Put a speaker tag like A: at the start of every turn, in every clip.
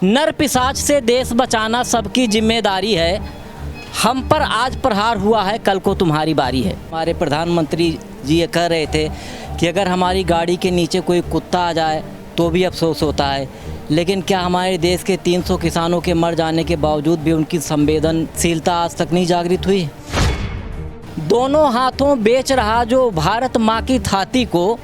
A: नर पिशाच से देश बचाना सबकी जिम्मेदारी है। हम पर आज प्रहार हुआ है, कल को तुम्हारी बारी है। हमारे प्रधानमंत्री जी ये कह रहे थे कि अगर हमारी गाड़ी के नीचे कोई कुत्ता आ जाए तो भी अफसोस होता है, लेकिन क्या हमारे देश के 300 किसानों के मर जाने के बावजूद भी उनकी संवेदनशीलता आज तक नहीं जागृत हुई? दोनों हाथों बेच रहा जो भारत माँ की थाती को,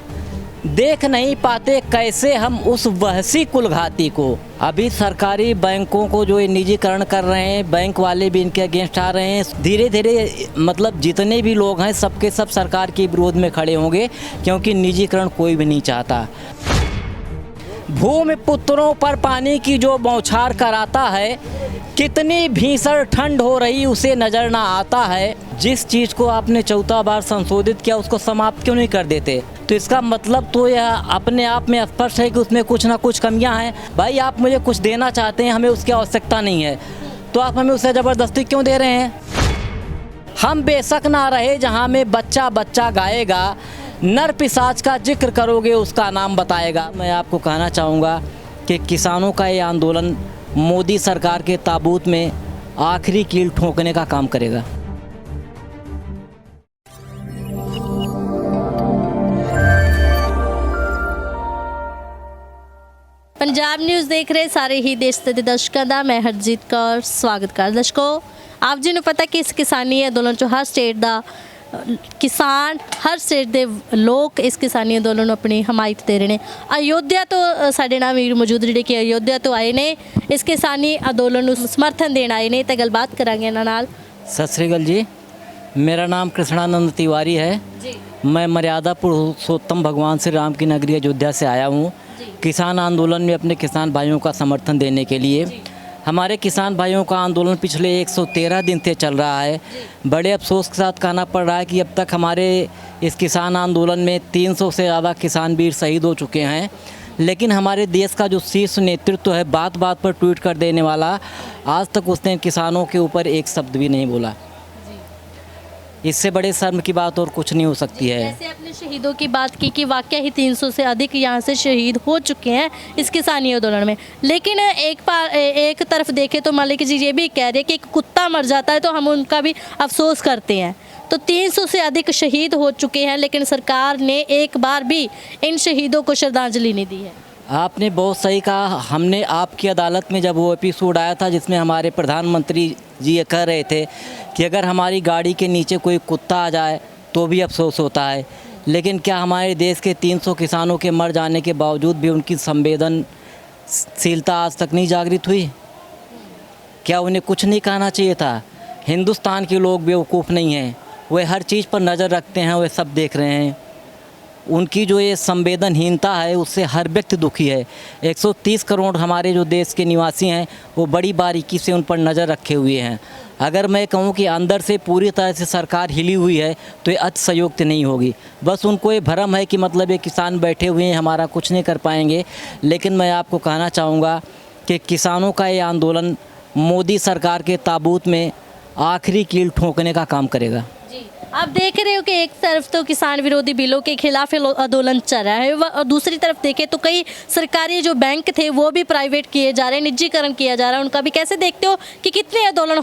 A: देख नहीं पाते कैसे हम उस वहसी कुलघाती को। अभी सरकारी बैंकों को जो ये निजीकरण कर रहे हैं, बैंक वाले भी इनके अगेंस्ट आ रहे हैं। धीरे धीरे मतलब जितने भी लोग हैं सबके सब सरकार के विरोध में खड़े होंगे, क्योंकि निजीकरण कोई भी नहीं चाहता। भूमि पुत्रों पर पानी की जो बौछार कराता है, कितनी भीषण ठंड हो रही उसे नज़र ना आता है। जिस चीज़ को आपने 14 बार संशोधित किया उसको समाप्त क्यों नहीं कर देते? तो इसका मतलब तो यह अपने आप में स्पष्ट है कि उसमें कुछ ना कुछ कमियां हैं। भाई आप मुझे कुछ देना चाहते हैं, हमें उसकी आवश्यकता नहीं है, तो आप हमें उसे ज़बरदस्ती क्यों दे रहे हैं? हम बेशक ना रहे जहां में बच्चा बच्चा गाएगा, नर पिशाच का जिक्र करोगे उसका नाम बताएगा। मैं आपको कहना चाहूँगा कि किसानों का ये आंदोलन मोदी सरकार के ताबूत में आखिरी कील ठोकने का काम करेगा।
B: पंजाब न्यूज़ देख रहे सारे ही देश ਦੇ ਦਰਸ਼ਕਾਂ ਦਾ ਮੈਂ ਹਰਜੀਤ ਕੌਰ ਸਵਾਗਤ ਕਰ। ਦਰਸ਼ਕੋ ਆਪ ਜੀ ਨੂੰ ਪਤਾ ਕਿ ਇਸ ਕਿਸਾਨੀ ਅੰਦੋਲਨ 'ਚ ਹਰ ਸਟੇਟ ਦਾ ਕਿਸਾਨ, ਹਰ ਸਟੇਟ ਦੇ ਲੋਕ ਇਸ ਕਿਸਾਨੀ ਅੰਦੋਲਨ ਨੂੰ ਆਪਣੀ ਹਮਾਇਤ ਦੇ ਰਹੇ ਨੇ। ਅਯੋਧਿਆ ਤੋਂ ਸਾਡੇ ਨਾਲ ਵੀਰ ਮੌਜੂਦ ਜਿਹੜੇ ਕਿ ਅਯੋਧਿਆ ਤੋਂ ਆਏ ਨੇ, ਇਸ ਕਿਸਾਨੀ ਅੰਦੋਲਨ ਨੂੰ ਸਮਰਥਨ ਦੇਣ ਆਏ ਨੇ, ਤੇ ਗੱਲਬਾਤ ਕਰਾਂਗੇ ਇਹਨਾਂ ਨਾਲ।
A: सत श्रीकाल जी, मेरा नाम कृष्णानंद तिवारी है
B: जी।
A: मैं मर्यादा पुरुषोत्तम भगवान श्री राम की नगरी अयोध्या से आया हूँ किसान आंदोलन में अपने किसान भाइयों का समर्थन देने के लिए। हमारे किसान भाइयों का आंदोलन पिछले 113 दिन से चल रहा है। बड़े अफसोस के साथ कहना पड़ रहा है कि अब तक हमारे इस किसान आंदोलन में 300 से ज़्यादा किसान वीर शहीद हो चुके हैं, लेकिन हमारे देश का जो शीर्ष नेतृत्व है बात बात पर ट्वीट कर देने वाला, आज तक उसने किसानों के ऊपर एक शब्द भी नहीं बोला। इससे बड़े शर्म की बात और कुछ नहीं हो सकती है।
B: जैसे आपने शहीदों की बात की कि वाकई ही 300 से अधिक यहाँ से शहीद हो चुके हैं इस किसानी आंदोलन में, लेकिन एक तरफ देखें तो मालिक जी ये भी कह रहे हैं कि एक कुत्ता मर जाता है तो हम उनका भी अफसोस करते हैं। तो 300 से अधिक शहीद हो चुके हैं, लेकिन सरकार ने एक बार भी इन शहीदों को श्रद्धांजलि नहीं दी है।
A: आपने बहुत सही कहा। हमने आपकी अदालत में जब वो एपिसोड आया था जिसमें हमारे प्रधानमंत्री जी ये कह रहे थे कि अगर हमारी गाड़ी के नीचे कोई कुत्ता आ जाए तो भी अफसोस होता है, लेकिन क्या हमारे देश के 300 किसानों के मर जाने के बावजूद भी उनकी संवेदनशीलता आज तक नहीं जागृत हुई? क्या उन्हें कुछ नहीं कहना चाहिए था? हिंदुस्तान के लोग बेवकूफ़ नहीं हैं, वे हर चीज़ पर नज़र रखते हैं, वे सब देख रहे हैं। उनकी जो ये संवेदनहीनता है उससे हर व्यक्ति दुखी है। 130 करोड़ हमारे जो देश के निवासी हैं वो बड़ी बारीकी से उन पर नज़र रखे हुए हैं। अगर मैं कहूँ कि अंदर से पूरी तरह से सरकार हिली हुई है तो ये अतिशयोक्ति नहीं होगी। बस उनको ये भ्रम है कि मतलब ये किसान बैठे हुए हैं, हमारा कुछ नहीं कर पाएंगे। लेकिन मैं आपको कहना चाहूँगा कि किसानों का ये आंदोलन मोदी सरकार के ताबूत में आखिरी कील ठोकने का काम करेगा।
B: आप देख रहे हो कि एक तरफ तो किसान विरोधी बिलों के खिलाफ आंदोलन चल रहा है, और दूसरी तरफ देखें तो कई सरकारी जो बैंक थे वो भी प्राइवेट किए जा रहे हैं, निजीकरण किया जा रहा है उनका भी। कैसे देखते हो कि कितने आंदोलन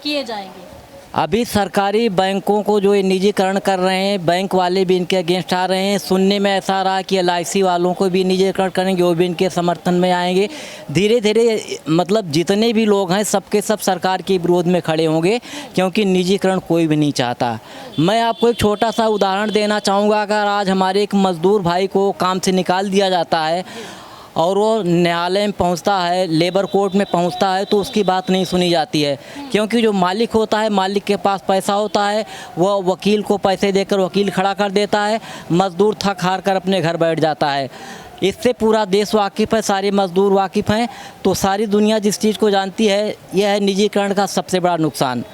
B: किए जाएंगे? अभी
A: सरकारी बैंकों को जो ये निजीकरण कर रहे हैं, बैंक वाले भी इनके अगेंस्ट आ रहे हैं। सुनने में ऐसा रहा कि LIC वालों को भी निजीकरण करेंगे, वो भी इनके समर्थन में आएंगे। धीरे धीरे मतलब जितने भी लोग हैं सबके सब सरकार के विरोध में खड़े होंगे, क्योंकि निजीकरण कोई भी नहीं चाहता। मैं आपको एक छोटा सा उदाहरण देना चाहूँगा। अगर आज हमारे एक मज़दूर भाई को काम से निकाल दिया जाता है और वो न्यायालय में पहुंचता है, लेबर कोर्ट में पहुंचता है, तो उसकी बात नहीं सुनी जाती है, क्योंकि जो मालिक होता है, मालिक के पास पैसा होता है, वह वकील को पैसे देकर वकील खड़ा कर देता है, मज़दूर थक हार कर अपने घर बैठ जाता है। इससे पूरा देश वाकिफ़ है, सारे मज़दूर वाकिफ़ हैं। तो सारी दुनिया जिस चीज़ को जानती है, यह है निजीकरण का सबसे बड़ा नुकसान।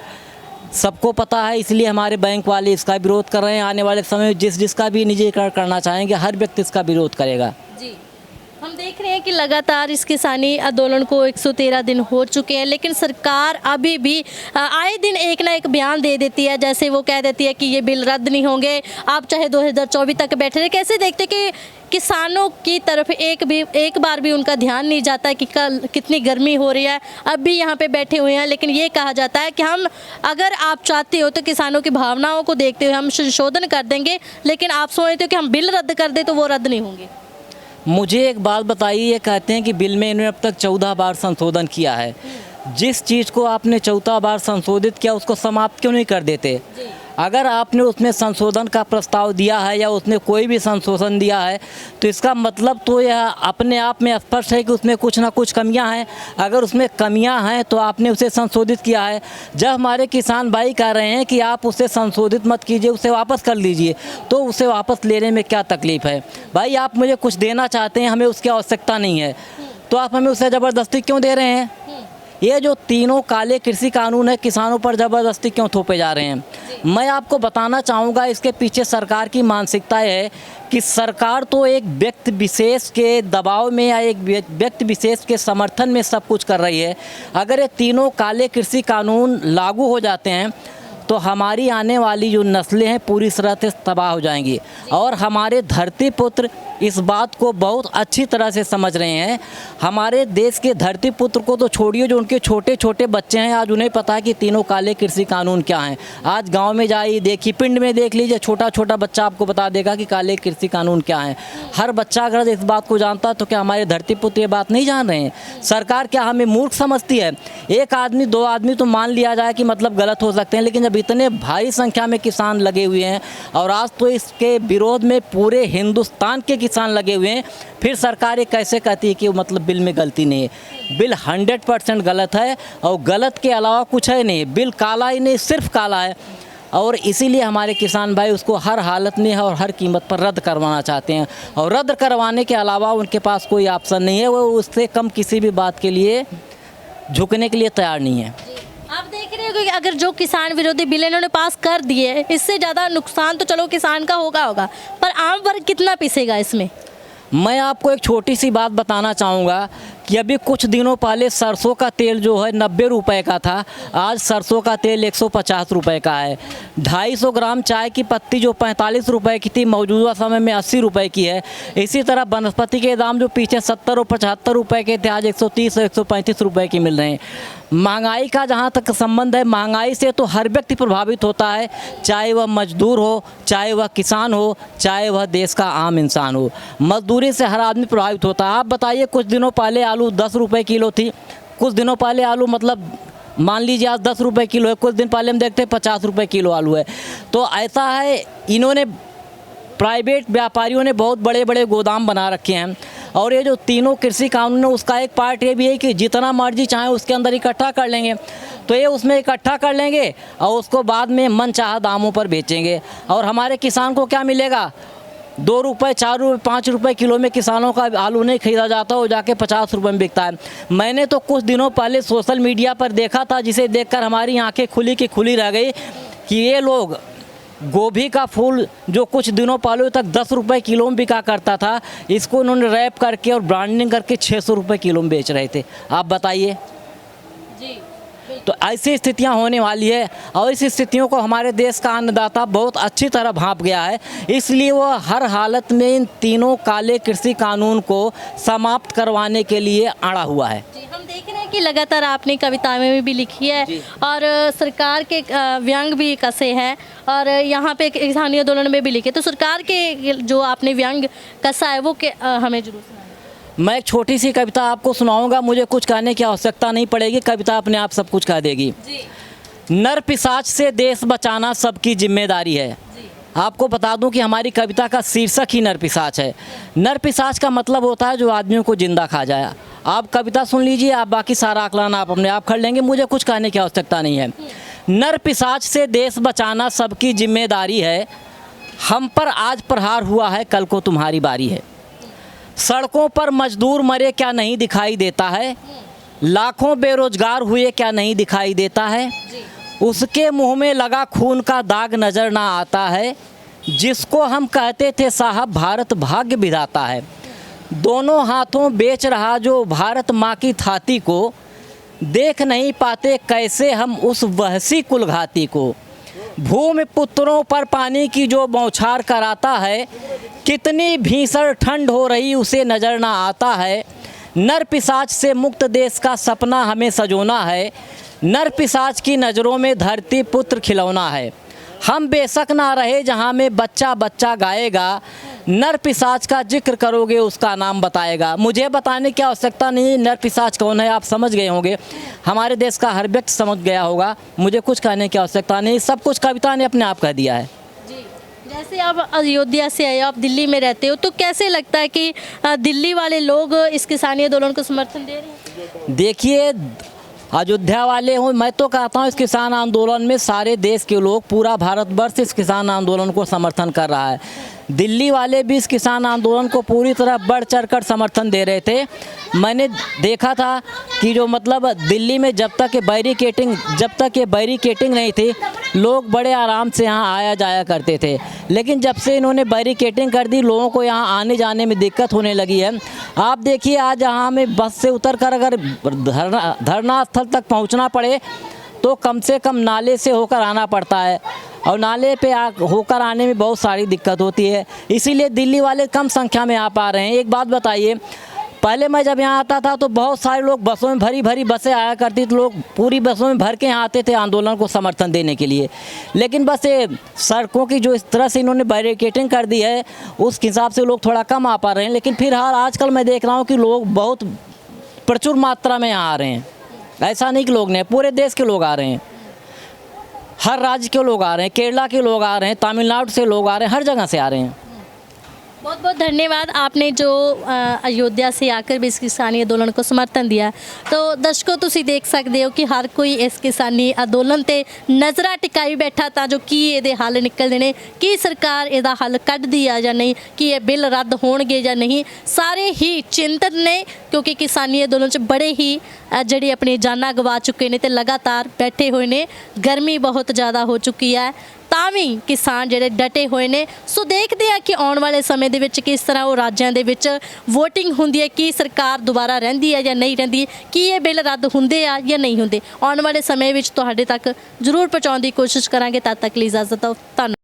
A: सबको पता है, इसलिए हमारे बैंक वाले इसका विरोध कर रहे हैं। आने वाले समय में जिसका भी निजीकरण करना चाहेंगे हर व्यक्ति इसका विरोध करेगा।
B: हम देख रहे हैं कि लगातार इस किसानी आंदोलन को 113 दिन हो चुके हैं, लेकिन सरकार अभी भी आए दिन एक ना एक बयान दे देती है। जैसे वो कह देती है कि ये बिल रद्द नहीं होंगे, आप चाहे 2024 तक बैठे रहे। कैसे देखते हैं कि किसानों की तरफ एक बार भी उनका ध्यान नहीं जाता है कि कल कितनी गर्मी हो रही है, अब भी यहाँ पे बैठे हुए हैं, लेकिन ये कहा जाता है कि हम अगर आप चाहते हो तो किसानों की भावनाओं को देखते हुए हम संशोधन कर देंगे, लेकिन आप सोचते हो कि हम बिल रद्द कर दें तो वो रद्द नहीं होंगे।
A: मुझे एक बात बताइए, ये कहते हैं कि बिल में इन्होंने अब तक 14 बार संशोधन किया है। जिस चीज़ को आपने 14 बार संशोधित किया उसको समाप्त क्यों नहीं कर देते? अगर आपने उसमें संशोधन का प्रस्ताव दिया है या उसमें कोई भी संशोधन दिया है तो इसका मतलब तो यह अपने आप में स्पष्ट है कि उसमें कुछ ना कुछ कमियां हैं। अगर उसमें कमियां हैं तो आपने उसे संशोधित किया है। जब हमारे किसान भाई कह रहे हैं कि आप उसे संशोधित मत कीजिए, उसे वापस कर लीजिए, तो उसे वापस लेने में क्या तकलीफ़ है? भाई आप मुझे कुछ देना चाहते हैं, हमें उसकी आवश्यकता नहीं है, तो आप हमें उसे ज़बरदस्ती क्यों दे रहे हैं? ये जो तीनों काले कृषि कानून है, किसानों पर ज़बरदस्ती क्यों थोपे जा रहे हैं? मैं आपको बताना चाहूँगा इसके पीछे सरकार की मानसिकता है कि सरकार तो एक व्यक्ति विशेष के दबाव में या एक व्यक्ति विशेष के समर्थन में सब कुछ कर रही है। अगर ये तीनों काले कृषि कानून लागू हो जाते हैं तो हमारी आने वाली जो नस्लें हैं पूरी तरह से तबाह हो जाएंगी। और हमारे धरती पुत्र इस बात को बहुत अच्छी तरह से समझ रहे हैं। हमारे देश के धरती पुत्र को तो छोड़िए, जो उनके छोटे छोटे बच्चे हैं आज उन्हें पता है कि तीनों काले कृषि कानून क्या हैं। आज गांव में जाइए, देखिए, पिंड में देख लीजिए, छोटा छोटा बच्चा आपको बता देगा कि काले कृषि कानून क्या हैं। हर बच्चा अगर इस बात को जानता है तो क्या हमारे धरती पुत्र ये बात नहीं जान रहे हैं? सरकार क्या हमें मूर्ख समझती है? एक आदमी, दो आदमी तो मान लिया जाए कि मतलब गलत हो सकते हैं, लेकिन जब इतने भारी संख्या में किसान लगे हुए हैं और आज तो इसके विरोध में पूरे हिंदुस्तान के किसान लगे हुए हैं, फिर सरकार ये कैसे कहती है कि मतलब बिल में गलती नहीं है? बिल 100% गलत है और गलत के अलावा कुछ है नहीं। बिल काला ही नहीं, सिर्फ काला है। और इसीलिए हमारे किसान भाई उसको हर हालत में और हर कीमत पर रद्द करवाना चाहते हैं, और रद्द करवाने के अलावा उनके पास कोई ऑप्शन नहीं है। वो उससे कम किसी भी बात के लिए झुकने के लिए तैयार नहीं है।
B: आप देख रहे हो कि अगर जो किसान विरोधी बिल इन्होंने पास कर दिए, इससे ज़्यादा नुकसान तो चलो किसान का होगा, पर आम वर्ग कितना पिसेगा इसमें?
A: मैं आपको एक छोटी सी बात बताना चाहूँगा कि अभी कुछ दिनों पहले सरसों का तेल जो है 90 रुपए का था, आज सरसों का तेल 150 रुपए का है। 250 ग्राम चाय की पत्ती जो 45 रुपए की थी, मौजूदा समय में 80 रुपए की है। इसी तरह वनस्पति के दाम जो पीछे 70 और 75 रुपए के थे, आज 130 और 135 रुपए की मिल रहे हैं। महंगाई का जहाँ तक संबंध है, महंगाई से तो हर व्यक्ति प्रभावित होता है, चाहे वह मजदूर हो, चाहे वह किसान हो, चाहे वह देश का आम इंसान हो। मजदूरी से हर आदमी प्रभावित होता है। आप बताइए, कुछ दिनों पहले आलू 10 रुपए किलो थी, कुछ दिनों पहले आलू मतलब मान लीजिए आज 10 रुपए किलो है, कुछ दिन पहले हम देखते हैं 50 रुपए किलो आलू है। तो ऐसा है, इन्होंने प्राइवेट व्यापारियों ने बहुत बड़े बड़े गोदाम बना रखे हैं। और ये जो तीनों कृषि कानून है उसका एक पार्ट ये भी है कि जितना मर्जी चाहे उसके अंदर इकट्ठा कर लेंगे, तो ये उसमें इकट्ठा कर लेंगे और उसको बाद में मनचाहा दामों पर बेचेंगे। और हमारे किसान को क्या मिलेगा? 2 रुपये, 4 रुपये, 5 रुपये किलो में किसानों का आलू नहीं खरीदा जाता, वो जाके 50 रुपये में बिकता है। मैंने तो कुछ दिनों पहले सोशल मीडिया पर देखा था, जिसे देखकर हमारी आंखें खुली की खुली रह गई कि ये लोग गोभी का फूल जो कुछ दिनों पहले तक 10 रुपये किलो में बिका करता था, इसको उन्होंने रैप करके और ब्रांडिंग करके 600 रुपये किलो में बेच रहे थे। आप बताइए जी। तो ऐसी स्थितियां होने वाली है और इस स्थितियों को हमारे देश का अन्नदाता बहुत अच्छी तरह भांप गया है। इसलिए वो हर हालत में इन तीनों काले कृषि कानून को समाप्त करवाने के लिए अड़ा हुआ है।
B: हम देख रहे हैं कि लगातार आपने कविताएं में भी लिखी है और सरकार के व्यंग भी कसे हैं और यहाँ पे किसानी आंदोलन में भी लिखे, तो सरकार के जो आपने व्यंग कसा है वो हमें जरूर सुनाइए।
A: मैं एक छोटी सी कविता आपको सुनाऊंगा, मुझे कुछ कहने की आवश्यकता नहीं पड़ेगी, कविता अपने आप सब कुछ कह देगी। नर पिशाच से देश बचाना सबकी जिम्मेदारी है। आपको बता दूं कि हमारी कविता का शीर्षक ही नर पिशाच है। नर पिशाच का मतलब होता है जो आदमियों को जिंदा खा जाए। आप कविता सुन लीजिए, आप बाकी सारा आकलन आप अपने आप कर लेंगे, मुझे कुछ कहने की आवश्यकता नहीं है। नर पिशाच से देश बचाना सबकी जिम्मेदारी है, हम पर आज प्रहार हुआ है, कल को तुम्हारी बारी है। सड़कों पर मजदूर मरे क्या नहीं दिखाई देता है, लाखों बेरोजगार हुए क्या नहीं दिखाई देता है, उसके मुंह में लगा खून का दाग नजर ना आता है, जिसको हम कहते थे साहब भारत भाग्य विधाता है। दोनों हाथों बेच रहा जो भारत माँ की थाती को, देख नहीं पाते कैसे हम उस वहसी कुलघाती को। भूमि पुत्रों पर पानी की जो बौछार कराता है, कितनी भीषण ठंड हो रही उसे नज़र ना आता है। नर पिशाच से मुक्त देश का सपना हमें सजोना है, नर पिशाच की नज़रों में धरती पुत्र खिलौना है। हम बेशक ना रहे जहाँ में बच्चा बच्चा गाएगा, नर पिशाच का जिक्र करोगे उसका नाम बताएगा। मुझे बताने की आवश्यकता नहीं नर पिशाच कौन है, आप समझ गए होंगे, हमारे देश का हर व्यक्ति समझ गया होगा, मुझे कुछ कहने की आवश्यकता नहीं, सब कुछ कविता ने अपने आप कह दिया है।
B: जी, जैसे आप अयोध्या से आए, आप दिल्ली में रहते हो, तो कैसे लगता है कि दिल्ली वाले लोग इस किसानी आंदोलन को समर्थन दे रहे हैं?
A: देखिए, अयोध्या वाले हों, मैं तो कहता हूँ इस किसान आंदोलन में सारे देश के लोग, पूरा भारतवर्ष इस किसान आंदोलन को समर्थन कर रहा है। दिल्ली वाले भी इस किसान आंदोलन को पूरी तरह बढ़ चढ़कर समर्थन दे रहे थे। मैंने देखा था कि जो मतलब दिल्ली में जब तक ये बैरिकेटिंग नहीं थी, लोग बड़े आराम से यहाँ आया जाया करते थे, लेकिन जब से इन्होंने बैरिकेटिंग कर दी, लोगों को यहाँ आने जाने में दिक्कत होने लगी है। आप देखिए, आज यहाँ में बस से उतरकर अगर धरना स्थल तक पहुँचना पड़े तो कम से कम नाले से होकर आना पड़ता है, और नाले पे होकर आने में बहुत सारी दिक्कत होती है, इसीलिए दिल्ली वाले कम संख्या में आ पा रहे हैं। एक बात बताइए, पहले मैं जब यहाँ आता था तो बहुत सारे लोग बसों में, भरी भरी बसें आया करती, तो लोग पूरी बसों में भर के यहाँ आते थे आंदोलन को समर्थन देने के लिए। लेकिन बस ये सड़कों की जो इस तरह से इन्होंने बैरिकेटिंग कर दी है, उस हिसाब से लोग थोड़ा कम आ पा रहे हैं। लेकिन फिर आजकल मैं देख रहा हूँ कि लोग बहुत प्रचुर मात्रा में यहाँ आ रहे हैं। ऐसा नहीं कि लोग नहीं, पूरे देश के लोग आ रहे हैं, हर राज्य के लोग आ रहे हैं, केरला के लोग आ रहे हैं, तमिलनाडु से लोग आ रहे हैं, हर जगह से आ रहे हैं।
B: बहुत बहुत धन्यवाद, आपने जो अयोध्या से आकर भी इस किसानी अंदोलन को समर्थन दिया। तो दर्शकों, तुसी देख सकते हो कि हर कोई इस किसानी अंदोलन ते नज़रा टिकाई बैठा था जो कि ये हल निकलते हैं, कि सरकार ਇਹਦਾ हल ਕੱਢਦੀ ਆ ਜਾਂ नहीं, कि ये बिल रद्द होणगे ਜਾਂ नहीं। सारे ही चिंतित ने, क्योंकि किसानी अंदोलन च बड़े ही ਜਿਹੜੇ अपनी जाना गवा चुके ने ते लगातार बैठे हुए ने। गर्मी बहुत ज़्यादा हो चुकी है, ਤਾਂ ਵੀ ਕਿਸਾਨ ਜਿਹੜੇ ਡਟੇ ਹੋਏ ਨੇ। ਸੋ ਦੇਖਦੇ ਆ ਕਿ ਆਉਣ ਵਾਲੇ ਸਮੇਂ ਦੇ ਵਿੱਚ ਕਿਸ ਤਰ੍ਹਾਂ ਉਹ ਰਾਜਾਂ ਦੇ ਵਿੱਚ VOTING ਹੁੰਦੀ ਹੈ, ਕੀ ਸਰਕਾਰ ਦੁਬਾਰਾ ਰਹਿੰਦੀ ਹੈ ਜਾਂ ਨਹੀਂ ਰਹਿੰਦੀ, ਕੀ ਇਹ ਬਿੱਲ ਰੱਦ ਹੁੰਦੇ ਆ ਜਾਂ ਨਹੀਂ ਹੁੰਦੇ। ਆਉਣ ਵਾਲੇ ਸਮੇਂ ਵਿੱਚ ਤੁਹਾਡੇ ਤੱਕ ਜ਼ਰੂਰ ਪਹੁੰਚਾਉਣ ਦੀ ਕੋਸ਼ਿਸ਼ ਕਰਾਂਗੇ। ਤਦ ਤੱਕ ਲਈ ਇਜਾਜ਼ਤ ਦਿਓ, ਧੰਨਵਾਦ।